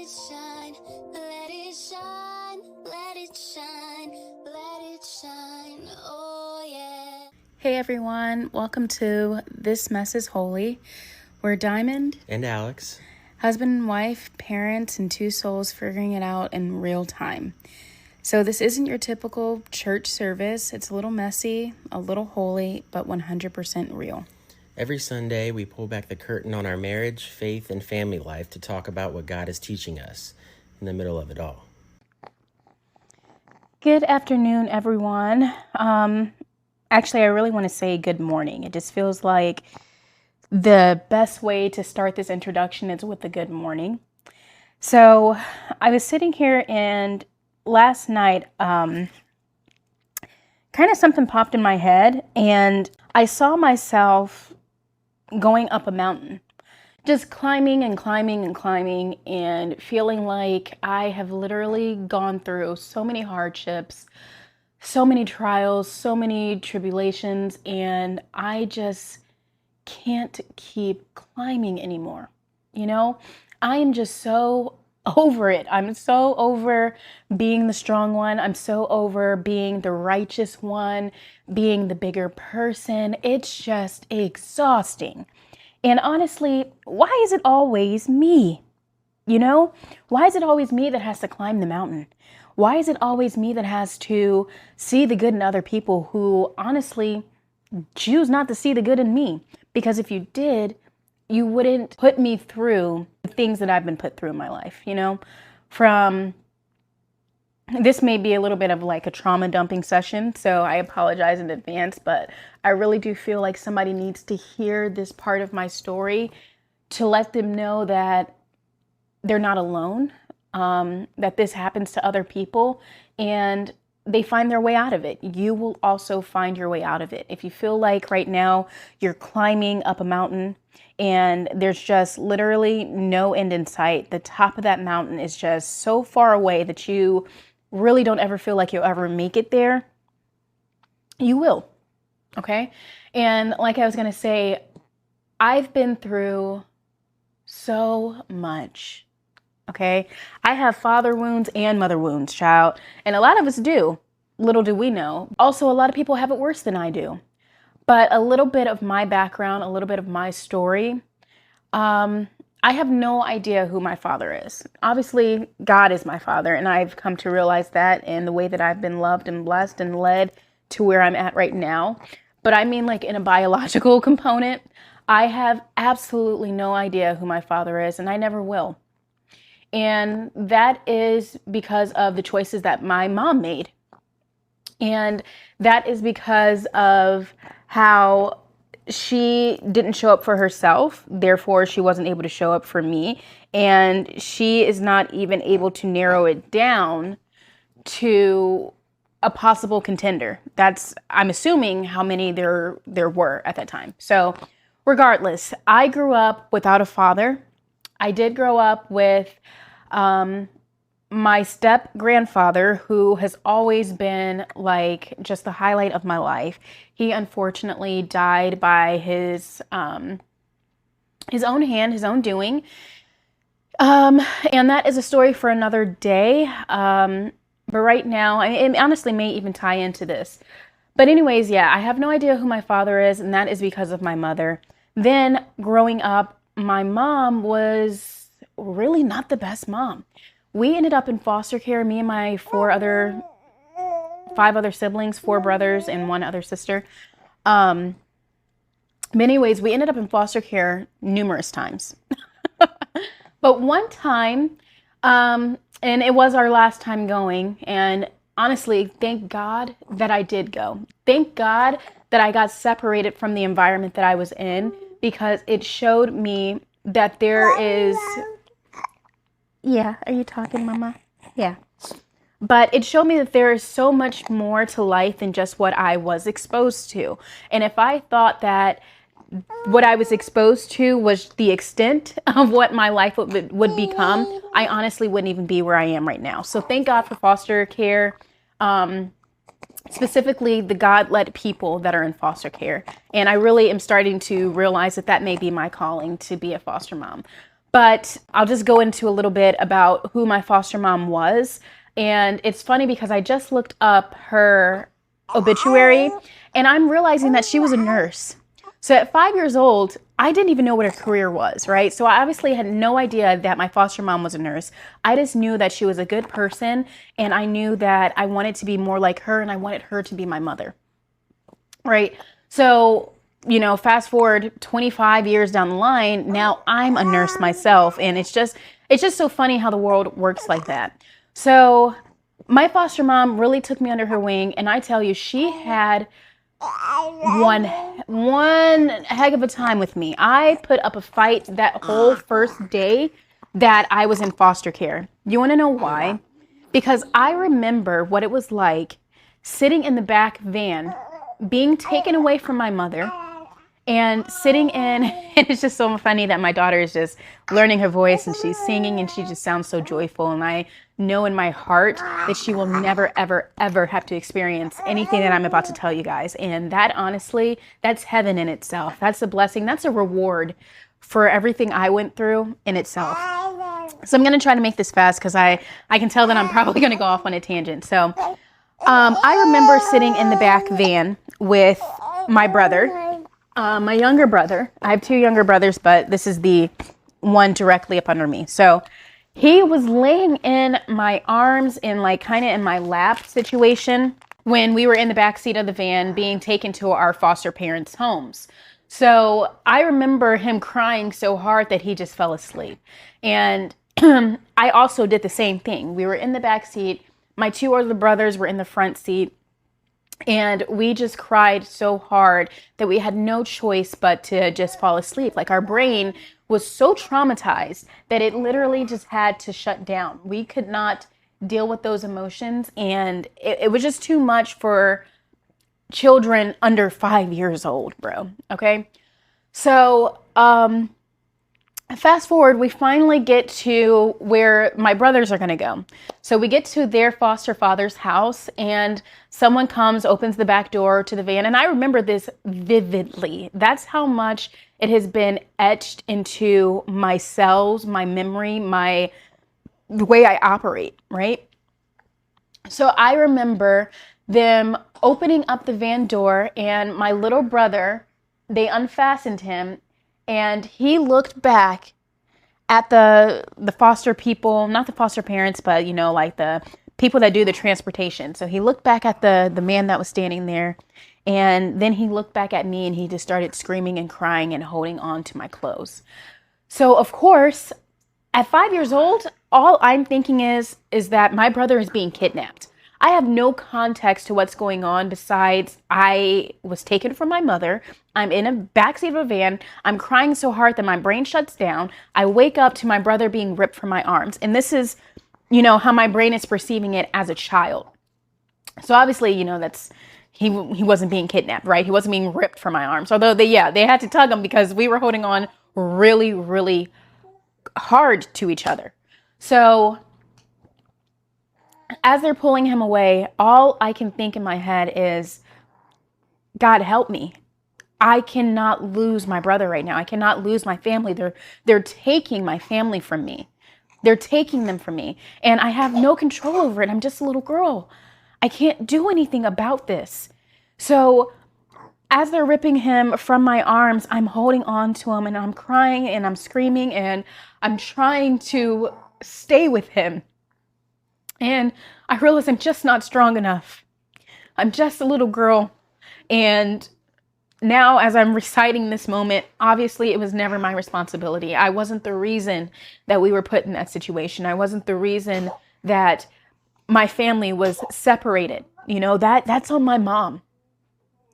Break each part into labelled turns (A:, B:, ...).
A: it shine, let it shine, let it shine, let it shine, oh yeah.
B: Hey everyone, welcome to This Mess is Holy. We're Diamond
C: and Alex,
B: husband and wife, parents, and two souls figuring it out in real time. So this isn't your typical church service. It's a little messy, a little holy, but 100% real.
C: Every Sunday we pull back the curtain on our marriage, faith, and family life to talk about what God is teaching us in the middle of it all.
B: Good afternoon, everyone. Actually, I really want to say good morning. It just feels like the best way to start this introduction is with a good morning. So I was sitting here and last night, kind of something popped in my head and I saw myself going up a mountain, just climbing and climbing and climbing and feeling like I have literally gone through so many hardships, so many trials, so many tribulations, and I just can't keep climbing anymore. You know, I am just so over it. I'm so over being the strong one. I'm so over being the righteous one, being the bigger person. It's just exhausting. And honestly, why is it always me? You know, why is it always me that has to climb the mountain? Why is it always me that has to see the good in other people who honestly choose not to see the good in me? Because if you did, you wouldn't put me through the things that I've been put through in my life, you know, this may be a little bit of like a trauma dumping session, so I apologize in advance, but I really do feel like somebody needs to hear this part of my story to let them know that they're not alone, that this happens to other people and they find their way out of it. You will also find your way out of it. If you feel like right now you're climbing up a mountain and there's just literally no end in sight, the top of that mountain is just so far away that you really don't ever feel like you'll ever make it there, you will, okay? And like I was gonna say, I've been through so much, okay? I have father wounds and mother wounds, child, and a lot of us do. Little do we know. Also, a lot of people have it worse than I do. But a little bit of my background, a little bit of my story, I have no idea who my father is. Obviously, God is my father, and I've come to realize that in the way that I've been loved and blessed and led to where I'm at right now. But I mean, like in a biological component, I have absolutely no idea who my father is, and I never will. And that is because of the choices that my mom made. And that is because of how she didn't show up for herself, therefore she wasn't able to show up for me, and she is not even able to narrow it down to a possible contender. That's, I'm assuming, how many there were at that time. So regardless, I grew up without a father. I did grow up with my step grandfather, who has always been like just the highlight of my life. He unfortunately died by his own hand, his own doing. And that is a story for another day. But right now, it honestly may even tie into this. But anyways, yeah, I have no idea who my father is, and that is because of my mother. Then growing up, my mom was really not the best mom. We ended up in foster care, me and my five other siblings, 4 brothers and 1 other sister. But anyways, we ended up in foster care numerous times. But one time, and it was our last time going, and honestly, thank God that I did go. Thank God that I got separated from the environment that I was in, because it showed me that there is... Yeah, are you talking, Mama? Yeah. But it showed me that there is so much more to life than just what I was exposed to. And if I thought that what I was exposed to was the extent of what my life would become, I honestly wouldn't even be where I am right now. So thank God for foster care, specifically the God-led people that are in foster care. And I really am starting to realize that that may be my calling, to be a foster mom. But I'll just go into a little bit about who my foster mom was. And it's funny because I just looked up her obituary and I'm realizing that she was a nurse. So at 5 years old, I didn't even know what her career was, right? So I obviously had no idea that my foster mom was a nurse. I just knew that she was a good person, and I knew that I wanted to be more like her, and I wanted her to be my mother, right? So, fast forward 25 years down the line, now I'm a nurse myself, and it's just so funny how the world works like that. So my foster mom really took me under her wing, and I tell you, she had one heck of a time with me. I put up a fight that whole first day that I was in foster care. You want to know why? Because I remember what it was like sitting in the back van, being taken away from my mother, and sitting in, and it's just so funny that my daughter is just learning her voice and she's singing and she just sounds so joyful. And I know in my heart that she will never, ever, ever have to experience anything that I'm about to tell you guys. And that, honestly, that's heaven in itself. That's a blessing. That's a reward for everything I went through in itself. So I'm going to try to make this fast because I can tell that I'm probably going to go off on a tangent. So I remember sitting in the back van with my brother. My younger brother, I have two younger brothers, but this is the one directly up under me. So he was laying in my arms in kind of in my lap situation when we were in the back seat of the van being taken to our foster parents' homes. So I remember him crying so hard that he just fell asleep. And I also did the same thing. We were in the back seat. My two older brothers were in the front seat. And we just cried so hard that we had no choice but to just fall asleep. Our brain was so traumatized that it literally just had to shut down. We could not deal with those emotions. And it was just too much for children under 5 years old, bro. Okay. So, fast forward, we finally get to where my brothers are going to go. So we get to their foster father's house and someone comes, opens the back door to the van. And I remember this vividly. That's how much it has been etched into my cells, my memory, the way I operate, right? So I remember them opening up the van door and my little brother, they unfastened him. And he looked back at the foster people, not the foster parents, but, the people that do the transportation. So he looked back at the man that was standing there. And then he looked back at me and he just started screaming and crying and holding on to my clothes. So, of course, at 5 years old, all I'm thinking is that my brother is being kidnapped. I have no context to what's going on besides I was taken from my mother. I'm in a backseat of a van. I'm crying so hard that my brain shuts down. I wake up to my brother being ripped from my arms. And this is, how my brain is perceiving it as a child. So obviously, that's he wasn't being kidnapped, right? He wasn't being ripped from my arms. Although they had to tug him because we were holding on really, really hard to each other. So as they're pulling him away, all I can think in my head is, God help me. I cannot lose my brother right now. I cannot lose my family. They're taking my family from me. They're taking them from me. And I have no control over it. I'm just a little girl. I can't do anything about this. So as they're ripping him from my arms, I'm holding on to him and I'm crying and I'm screaming and I'm trying to stay with him. And I realize I'm just not strong enough. I'm just a little girl. And now as I'm reciting this moment, obviously it was never my responsibility. I wasn't the reason that we were put in that situation. I wasn't the reason that my family was separated. That's on my mom.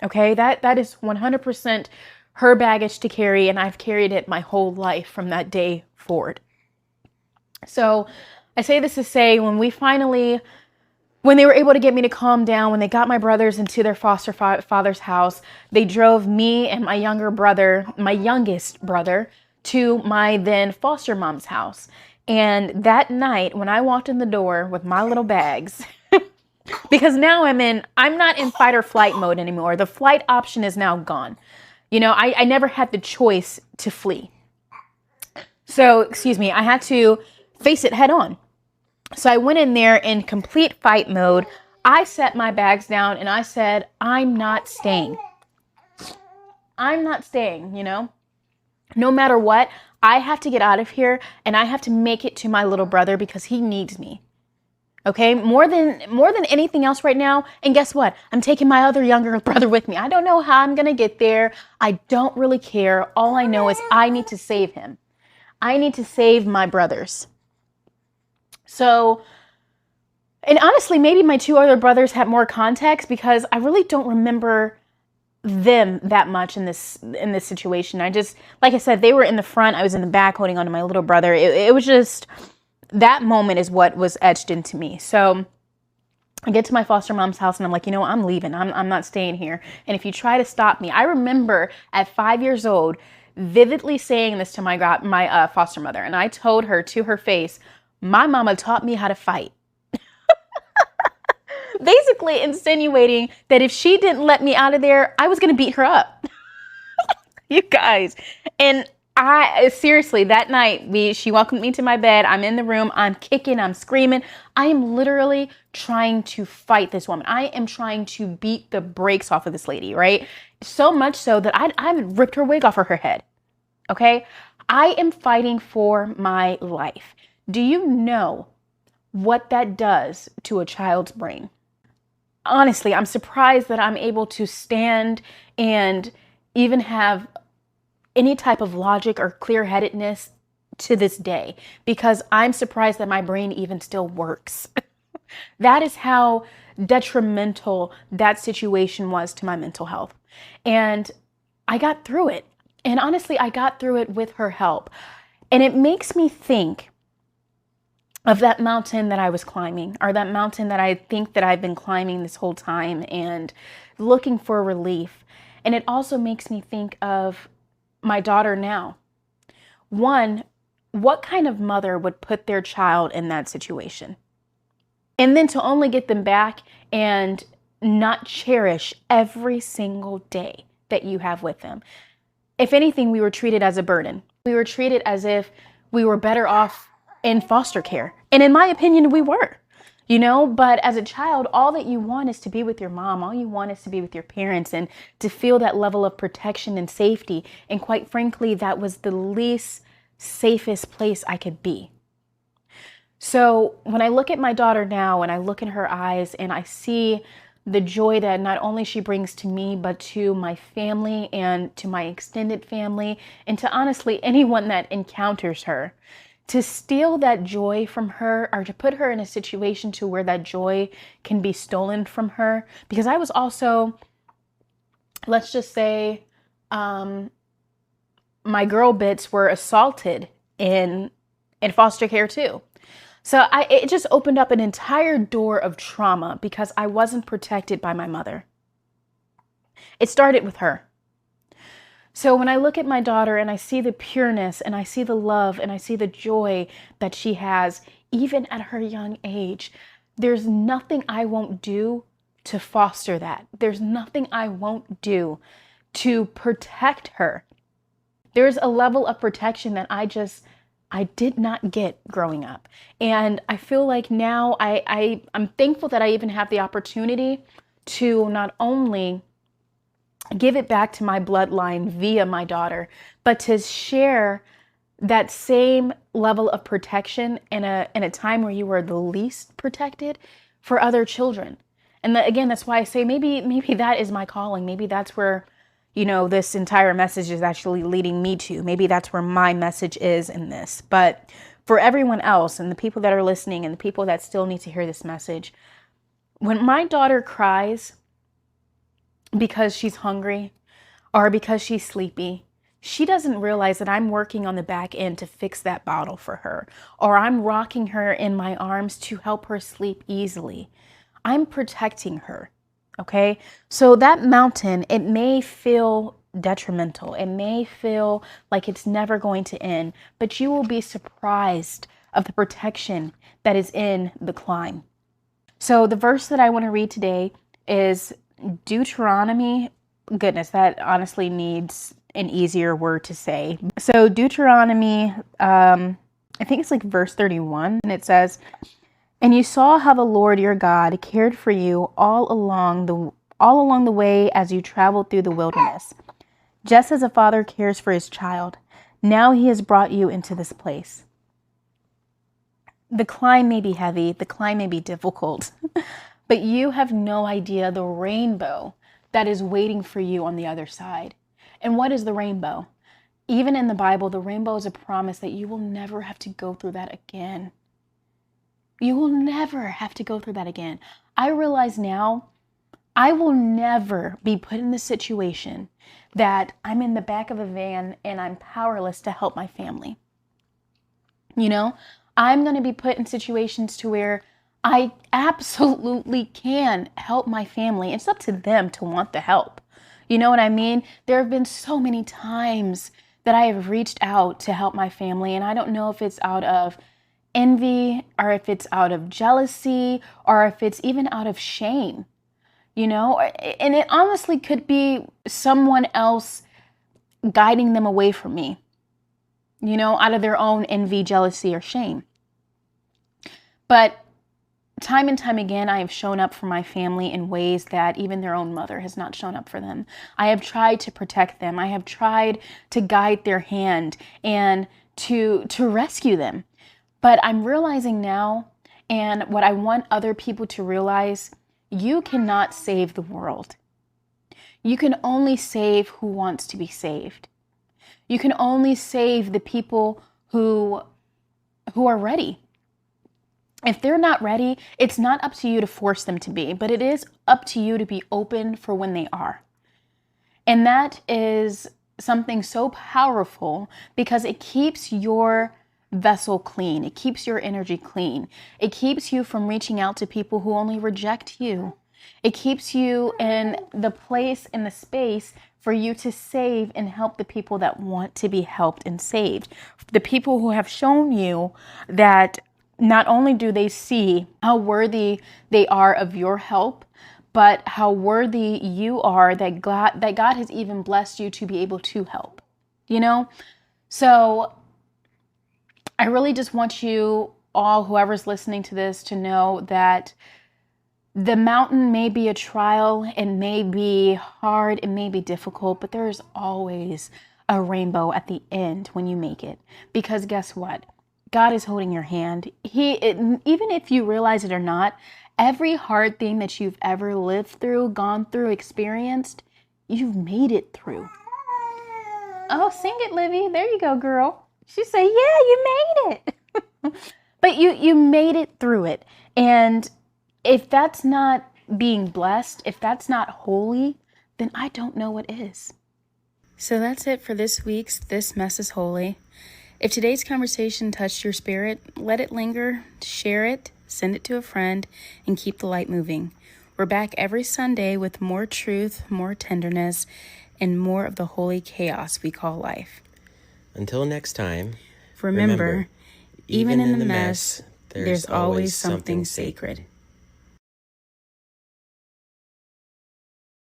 B: Okay, that is 100% her baggage to carry. And I've carried it my whole life from that day forward. So I say this to say, when they were able to get me to calm down, when they got my brothers into their foster father's house, they drove me and my youngest brother, to my then foster mom's house. And that night, when I walked in the door with my little bags, because now I'm not in fight or flight mode anymore. The flight option is now gone. I never had the choice to flee. So, excuse me, I had to face it head on. So I went in there in complete fight mode. I set my bags down and I said, I'm not staying. I'm not staying, you know? No matter what, I have to get out of here and I have to make it to my little brother because he needs me. Okay? More than anything else right now. And guess what? I'm taking my other younger brother with me. I don't know how I'm going to get there. I don't really care. All I know is I need to save him. I need to save my brothers. So, and honestly, maybe my two other brothers had more context because I really don't remember them that much in this situation. I just, like I said, they were in the front. I was in the back holding on to my little brother. It was just, that moment is what was etched into me. So I get to my foster mom's house and I'm like, you know what? I'm leaving. I'm not staying here. And if you try to stop me, I remember at 5 years old, vividly saying this to my foster mother. And I told her to her face, my mama taught me how to fight. Basically insinuating that if she didn't let me out of there, I was going to beat her up. You guys. And I seriously, that night, she welcomed me to my bed. I'm in the room. I'm kicking. I'm screaming. I am literally trying to fight this woman. I am trying to beat the brakes off of this lady, right? So much so that I ripped her wig off of her head. Okay? I am fighting for my life. Do you know what that does to a child's brain? Honestly, I'm surprised that I'm able to stand and even have any type of logic or clear-headedness to this day, because I'm surprised that my brain even still works. That is how detrimental that situation was to my mental health. And I got through it. And honestly, I got through it with her help. And it makes me think of that mountain that I was climbing, or that mountain that I think that I've been climbing this whole time and looking for relief. And it also makes me think of my daughter now. One, what kind of mother would put their child in that situation? And then to only get them back and not cherish every single day that you have with them. If anything, we were treated as a burden. We were treated as if we were better off in foster care. And in my opinion, we were, you know, but as a child, all that you want is to be with your mom. All you want is to be with your parents and to feel that level of protection and safety. And quite frankly, that was the least safest place I could be. So when I look at my daughter now and I look in her eyes and I see the joy that not only she brings to me, but to my family and to my extended family and to honestly anyone that encounters her, to steal that joy from her or to put her in a situation to where that joy can be stolen from her. Because I was also, let's just say, my girl bits were assaulted in foster care too. So it just opened up an entire door of trauma because I wasn't protected by my mother. It started with her. So when I look at my daughter and I see the pureness and I see the love and I see the joy that she has, even at her young age, there's nothing I won't do to foster that. There's nothing I won't do to protect her. There's a level of protection that I did not get growing up. And I feel like now I'm thankful that I even have the opportunity to not only give it back to my bloodline via my daughter, but to share that same level of protection in a time where you were the least protected for other children. And again, that's why I say maybe that is my calling. Maybe that's where, you know, this entire message is actually leading me to. Maybe that's where my message is in this. But for everyone else and the people that are listening and the people that still need to hear this message, when my daughter cries because she's hungry or because she's sleepy, she doesn't realize that I'm working on the back end to fix that bottle for her, or I'm rocking her in my arms to help her sleep easily. I'm protecting her. Okay, so that mountain, it may feel detrimental. It may feel like it's never going to end, but you will be surprised of the protection that is in the climb. So the verse that I want to read today is Deuteronomy. Goodness, that honestly needs an easier word to say. So Deuteronomy, I think it's like verse 31, and it says, "And you saw how the Lord your God cared for you all along the way as you traveled through the wilderness, just as a father cares for his child. Now he has brought you into this place." The climb may be heavy, the climb may be difficult, but you have no idea the rainbow that is waiting for you on the other side. And what is the rainbow? Even in the Bible, the rainbow is a promise that you will never have to go through that again. You will never have to go through that again. I realize now I will never be put in the situation that I'm in the back of a van and I'm powerless to help my family. You know, I'm going to be put in situations to where I absolutely can help my family. It's up to them to want the help. You know what I mean? There have been so many times that I have reached out to help my family, and I don't know if it's out of envy or if it's out of jealousy or if it's even out of shame, you know? And it honestly could be someone else guiding them away from me, you know, out of their own envy, jealousy, or shame. But time and time again, I have shown up for my family in ways that even their own mother has not shown up for them. I have tried to protect them. I have tried to guide their hand and to rescue them. But I'm realizing now, and what I want other people to realize, you cannot save the world. You can only save who wants to be saved. You can only save the people who are ready. If they're not ready, it's not up to you to force them to be, but it is up to you to be open for when they are. And that is something so powerful because it keeps your vessel clean. It keeps your energy clean. It keeps you from reaching out to people who only reject you. It keeps you in the place, in the space for you to save and help the people that want to be helped and saved. The people who have shown you that not only do they see how worthy they are of your help, but how worthy you are that God has even blessed you to be able to help, you know? So I really just want you all, whoever's listening to this, to know that the mountain may be a trial, it may be hard, it may be difficult, but there is always a rainbow at the end when you make it. Because guess what? God is holding your hand. Even if you realize it or not, every hard thing that you've ever lived through, gone through, experienced, you've made it through. Oh, sing it, Livy. There you go, girl. She said, yeah, you made it. But you made it through it. And if that's not being blessed, if that's not holy, then I don't know what is. So that's it for this week's This Mess is Holy. If today's conversation touched your spirit, let it linger, share it, send it to a friend, and keep the light moving. We're back every Sunday with more truth, more tenderness, and more of the holy chaos we call life.
C: Until next time,
B: Remember, even in the mess, there's always something sacred.